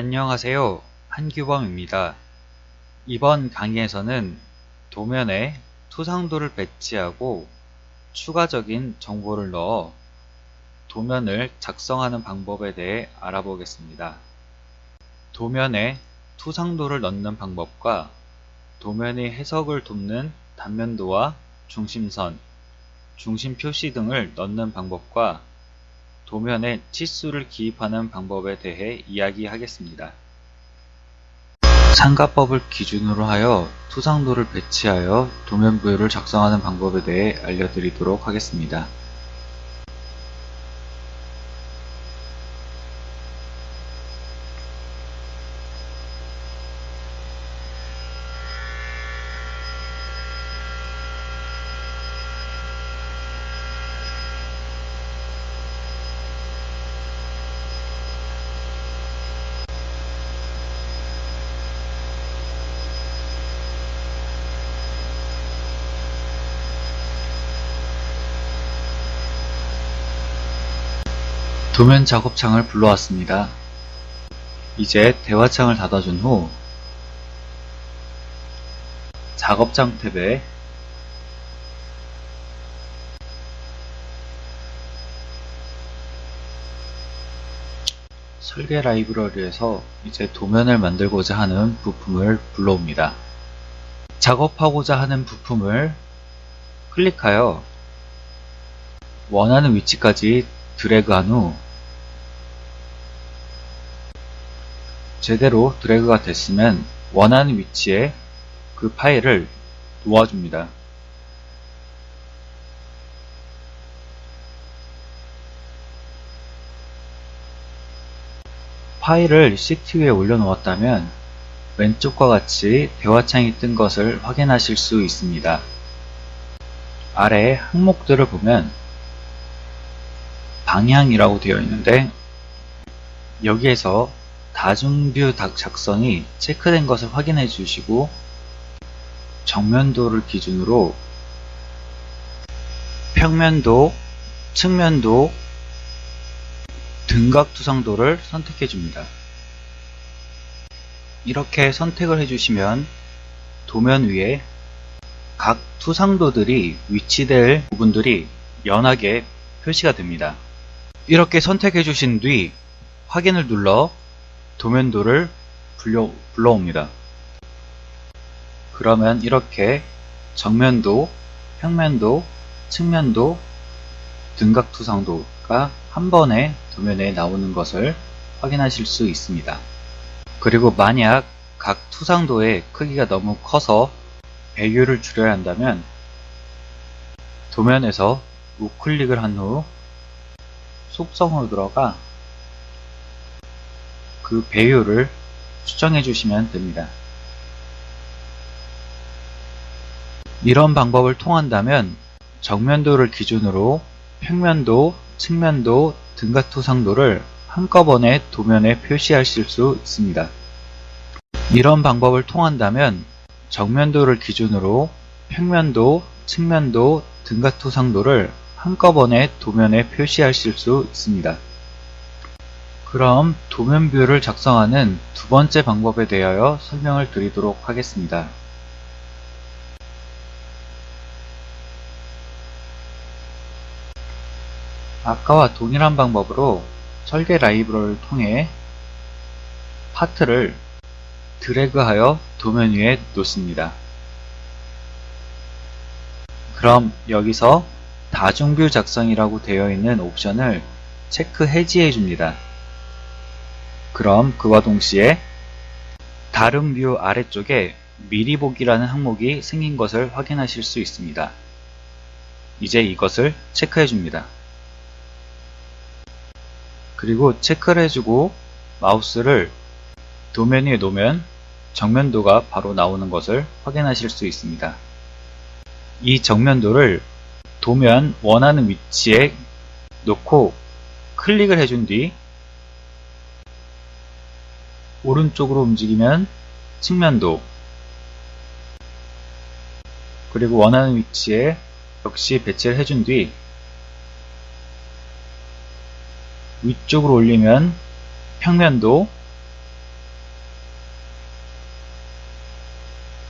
안녕하세요. 한규범입니다. 이번 강의에서는 도면에 투상도를 배치하고 추가적인 정보를 넣어 도면을 작성하는 방법에 대해 알아보겠습니다. 도면에 투상도를 넣는 방법과 도면의 해석을 돕는 단면도와 중심선, 중심 표시 등을 넣는 방법과 도면에 치수를 기입하는 방법에 대해 이야기하겠습니다. 삼가법을 기준으로 하여 투상도를 배치하여 도면 부여를 작성하는 방법에 대해 알려드리도록 하겠습니다. 도면 작업창을 불러왔습니다. 이제 대화창을 닫아준 후 작업창 탭에 설계 라이브러리에서 이제 도면을 만들고자 하는 부품을 불러옵니다. 작업하고자 하는 부품을 클릭하여 원하는 위치까지 드래그한 후 제대로 드래그가 됐으면 원하는 위치에 그 파일을 놓아줍니다. 파일을 시트 위에 올려놓았다면 왼쪽과 같이 대화창이 뜬 것을 확인하실 수 있습니다. 아래 항목들을 보면 방향이라고 되어 있는데 여기에서 다중뷰 작성이 체크된 것을 확인해 주시고 정면도를 기준으로 평면도, 측면도, 등각투상도를 선택해 줍니다. 이렇게 선택을 해주시면 도면 위에 각 투상도들이 위치될 부분들이 연하게 표시가 됩니다. 이렇게 선택해 주신 뒤 확인을 눌러 도면도를 불러옵니다. 그러면 이렇게 정면도, 평면도, 측면도, 등각투상도가 한 번에 도면에 나오는 것을 확인하실 수 있습니다. 그리고 만약 각 투상도의 크기가 너무 커서 배율을 줄여야 한다면 도면에서 우클릭을 한 후 속성으로 들어가 그 배율을 수정해 주시면 됩니다. 이런 방법을 통한다면 정면도를 기준으로 평면도, 측면도, 등각투상도를 한꺼번에 도면에 표시하실 수 있습니다. 이런 방법을 통한다면 정면도를 기준으로 평면도, 측면도, 등각투상도를 한꺼번에 도면에 표시하실 수 있습니다. 그럼 도면 뷰를 작성하는 두 번째 방법에 대하여 설명을 드리도록 하겠습니다. 아까와 동일한 방법으로 설계 라이브러리를 통해 파트를 드래그하여 도면 위에 놓습니다. 그럼 여기서 다중뷰 작성이라고 되어 있는 옵션을 체크 해지해 줍니다. 그럼 그와 동시에 다른 뷰 아래쪽에 미리 보기라는 항목이 생긴 것을 확인하실 수 있습니다. 이제 이것을 체크해 줍니다. 그리고 체크를 해주고 마우스를 도면 위에 놓으면 정면도가 바로 나오는 것을 확인하실 수 있습니다. 이 정면도를 도면 원하는 위치에 놓고 클릭을 해준 뒤 오른쪽으로 움직이면 측면도, 그리고 원하는 위치에 역시 배치를 해준 뒤 위쪽으로 올리면 평면도,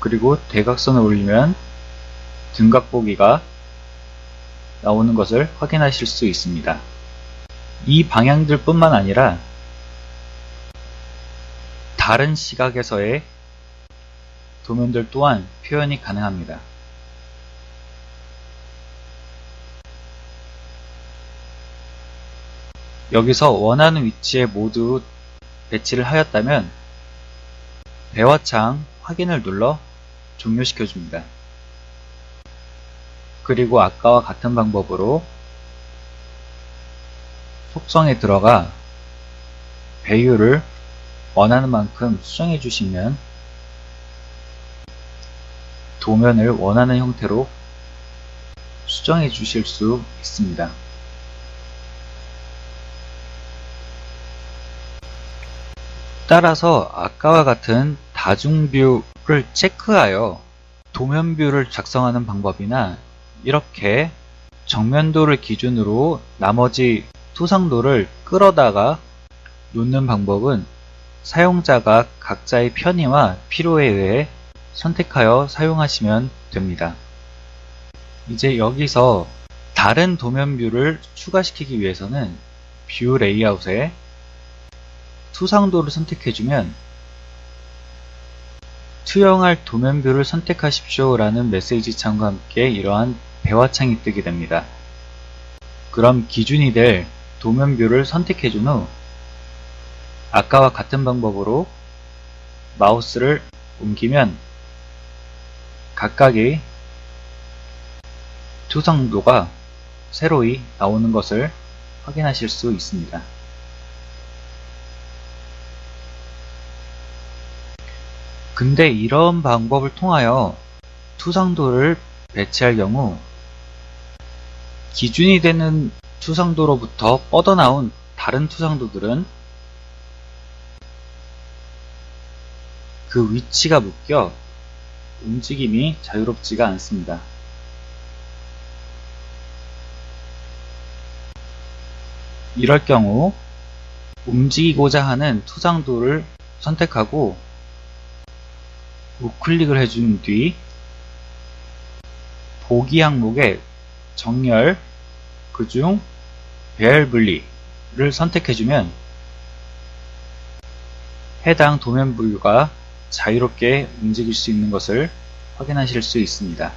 그리고 대각선을 올리면 등각보기가 나오는 것을 확인하실 수 있습니다. 이 방향들 뿐만 아니라 다른 시각에서의 도면들 또한 표현이 가능합니다. 여기서 원하는 위치에 모두 배치를 하였다면 배화창 확인을 눌러 종료시켜 줍니다. 그리고 아까와 같은 방법으로 속성에 들어가 배율을 원하는 만큼 수정해 주시면 도면을 원하는 형태로 수정해 주실 수 있습니다. 따라서 아까와 같은 다중뷰를 체크하여 도면뷰를 작성하는 방법이나 이렇게 정면도를 기준으로 나머지 투상도를 끌어다가 놓는 방법은 사용자가 각자의 편의와 필요에 의해 선택하여 사용하시면 됩니다. 이제 여기서 다른 도면뷰를 추가시키기 위해서는 뷰 레이아웃에 투상도를 선택해주면 투영할 도면뷰를 선택하십시오 라는 메시지 창과 함께 이러한 배화창이 뜨게 됩니다. 그럼 기준이 될 도면뷰를 선택해준 후 아까와 같은 방법으로 마우스를 옮기면 각각의 투상도가 새로이 나오는 것을 확인하실 수 있습니다. 근데 이런 방법을 통하여 투상도를 배치할 경우 기준이 되는 투상도로부터 뻗어나온 다른 투상도들은 그 위치가 묶여 움직임이 자유롭지가 않습니다. 이럴 경우 움직이고자 하는 투상도를 선택하고 우클릭을 해준 뒤 보기 항목에 정렬, 그중 배열 분리를 선택해주면 해당 도면 뷰가 자유롭게 움직일 수 있는 것을 확인하실 수 있습니다.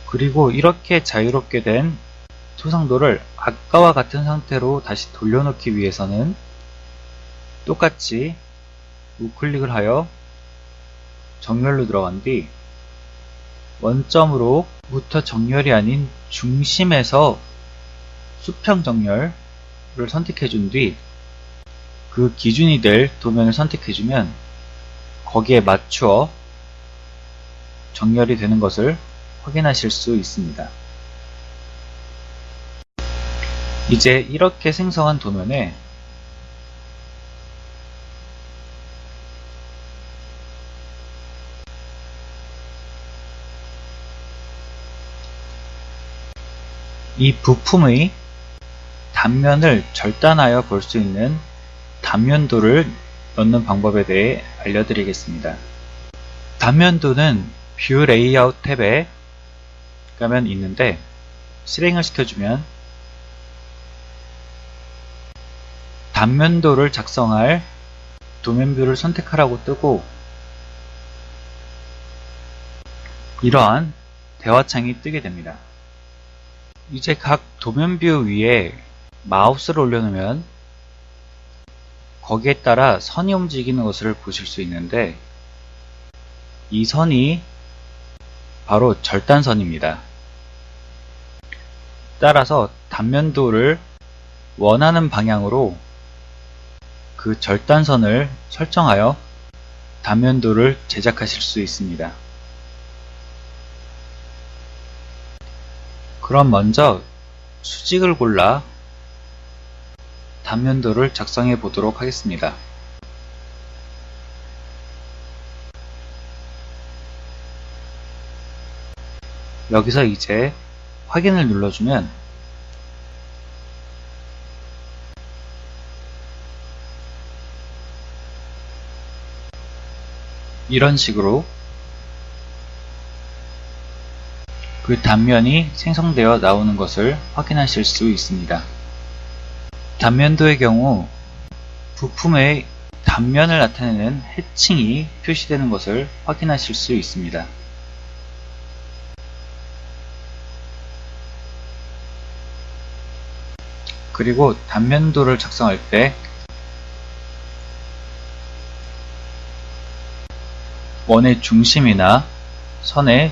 그리고 이렇게 자유롭게 된 투상도를 아까와 같은 상태로 다시 돌려놓기 위해서는 똑같이 우클릭을 하여 정렬로 들어간 뒤 원점으로부터 정렬이 아닌 중심에서 수평 정렬을 선택해 준 뒤 그 기준이 될 도면을 선택해 주면 거기에 맞추어 정렬이 되는 것을 확인하실 수 있습니다. 이제 이렇게 생성한 도면에 이 부품의 단면을 절단하여 볼 수 있는 단면도를 넣는 방법에 대해 알려드리겠습니다. 단면도는 뷰 레이아웃 탭에 가면 있는데 실행을 시켜주면 단면도를 작성할 도면뷰를 선택하라고 뜨고 이러한 대화창이 뜨게 됩니다. 이제 각 도면뷰 위에 마우스를 올려놓으면 거기에 따라 선이 움직이는 것을 보실 수 있는데 이 선이 바로 절단선입니다. 따라서 단면도를 원하는 방향으로 그 절단선을 설정하여 단면도를 제작하실 수 있습니다. 그럼 먼저 수직을 골라 단면도를 작성해 보도록 하겠습니다. 여기서 이제 확인을 눌러주면 이런 식으로 그 단면이 생성되어 나오는 것을 확인하실 수 있습니다. 단면도의 경우 부품의 단면을 나타내는 해칭이 표시되는 것을 확인하실 수 있습니다. 그리고 단면도를 작성할 때 원의 중심이나 선의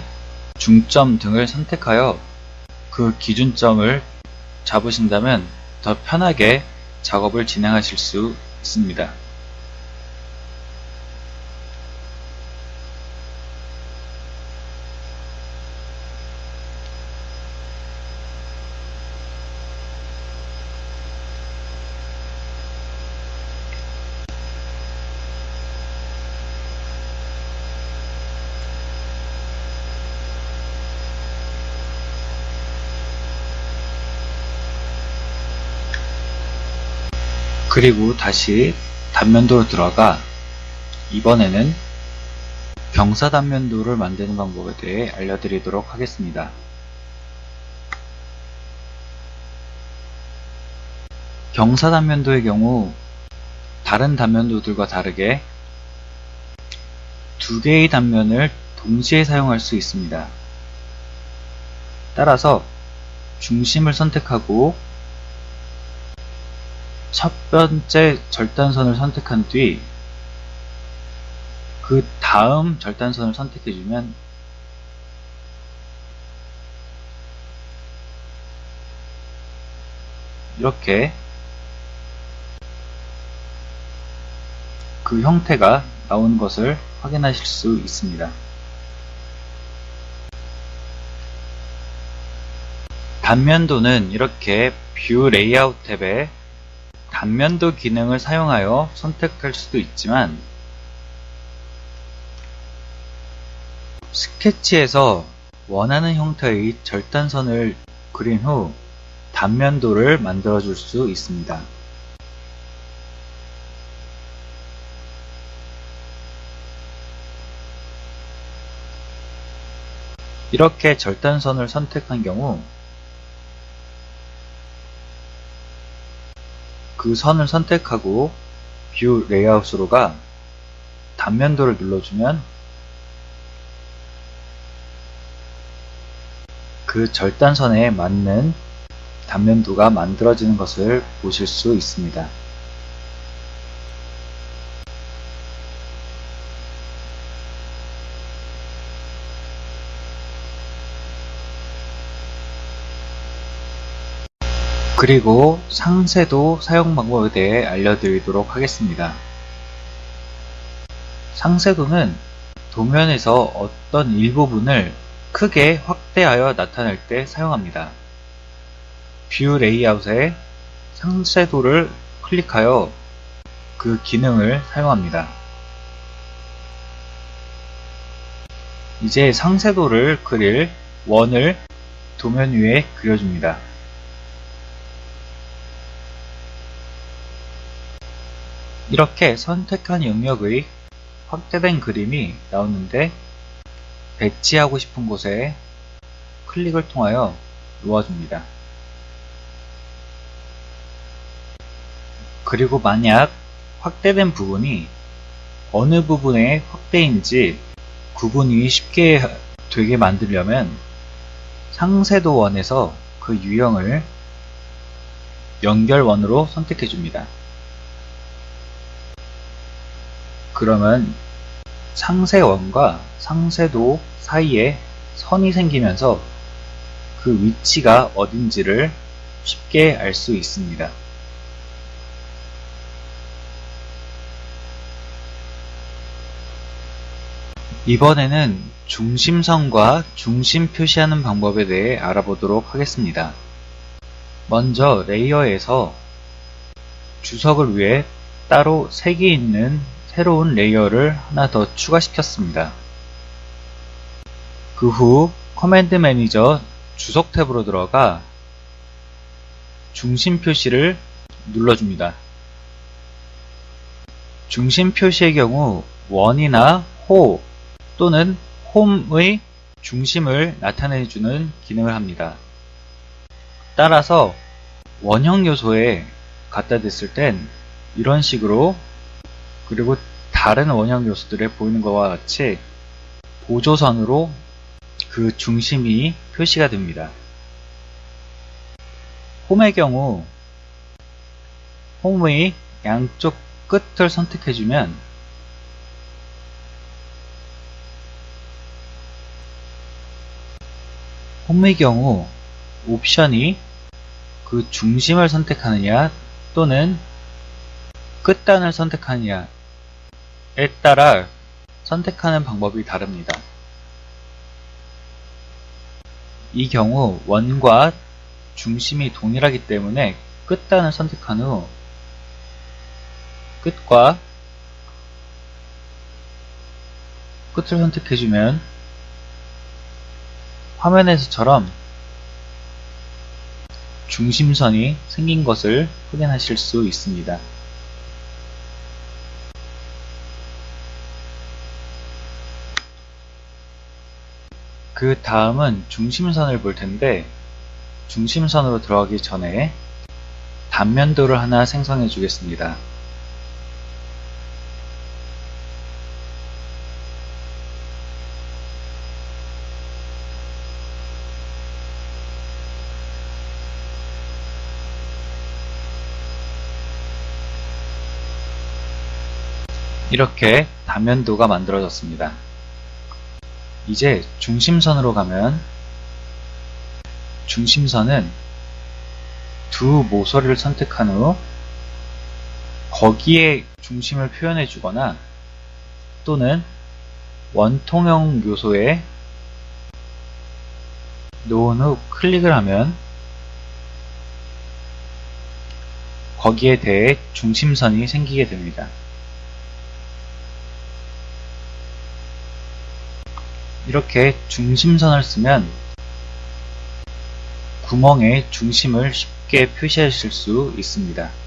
중점 등을 선택하여 그 기준점을 잡으신다면 더 편하게 작업을 진행하실 수 있습니다. 그리고 다시 단면도로 들어가 이번에는 경사단면도를 만드는 방법에 대해 알려드리도록 하겠습니다. 경사단면도의 경우 다른 단면도들과 다르게 두 개의 단면을 동시에 사용할 수 있습니다. 따라서 중심을 선택하고 첫 번째 절단선을 선택한 뒤 그 다음 절단선을 선택해주면 이렇게 그 형태가 나오는 것을 확인하실 수 있습니다. 단면도는 이렇게 뷰 레이아웃 탭에 단면도 기능을 사용하여 선택할 수도 있지만 스케치에서 원하는 형태의 절단선을 그린 후 단면도를 만들어 줄 수 있습니다. 이렇게 절단선을 선택한 경우 그 선을 선택하고 뷰 레이아웃으로 가 단면도를 눌러주면 그 절단선에 맞는 단면도가 만들어지는 것을 보실 수 있습니다. 그리고 상세도 사용 방법에 대해 알려드리도록 하겠습니다. 상세도는 도면에서 어떤 일부분을 크게 확대하여 나타낼 때 사용합니다. 뷰 레이아웃에 상세도를 클릭하여 그 기능을 사용합니다. 이제 상세도를 그릴 원을 도면 위에 그려줍니다. 이렇게 선택한 영역의 확대된 그림이 나오는데 배치하고 싶은 곳에 클릭을 통하여 놓아줍니다. 그리고 만약 확대된 부분이 어느 부분의 확대인지 구분이 쉽게 되게 만들려면 상세도원에서 그 유형을 연결원으로 선택해 줍니다. 그러면 상세원과 상세도 사이에 선이 생기면서 그 위치가 어딘지를 쉽게 알 수 있습니다. 이번에는 중심선과 중심 표시하는 방법에 대해 알아보도록 하겠습니다. 먼저 레이어에서 주석을 위해 따로 색이 있는 새로운 레이어를 하나 더 추가시켰습니다. 그 후 커맨드 매니저 주석 탭으로 들어가 중심 표시를 눌러줍니다. 중심 표시의 경우 원이나 호 또는 홈의 중심을 나타내주는 기능을 합니다. 따라서 원형 요소에 갖다 댔을 땐 이런 식으로, 그리고 다른 원형 요소들에 보이는 것과 같이 보조선으로 그 중심이 표시가 됩니다. 홈의 경우 홈의 양쪽 끝을 선택해주면 홈의 경우 옵션이 그 중심을 선택하느냐 또는 끝단을 선택하느냐에 따라 선택하는 방법이 다릅니다. 이 경우 원과 중심이 동일하기 때문에 끝단을 선택한 후 끝과 끝을 선택해주면 화면에서처럼 중심선이 생긴 것을 확인하실 수 있습니다. 그 다음은 중심선을 볼 텐데, 중심선으로 들어가기 전에 단면도를 하나 생성해 주겠습니다. 이렇게 단면도가 만들어졌습니다. 이제 중심선으로 가면 중심선은 두 모서리를 선택한 후 거기에 중심을 표현해 주거나 또는 원통형 요소에 놓은 후 클릭을 하면 거기에 대해 중심선이 생기게 됩니다. 이렇게 중심선을 쓰면 구멍의 중심을 쉽게 표시하실 수 있습니다.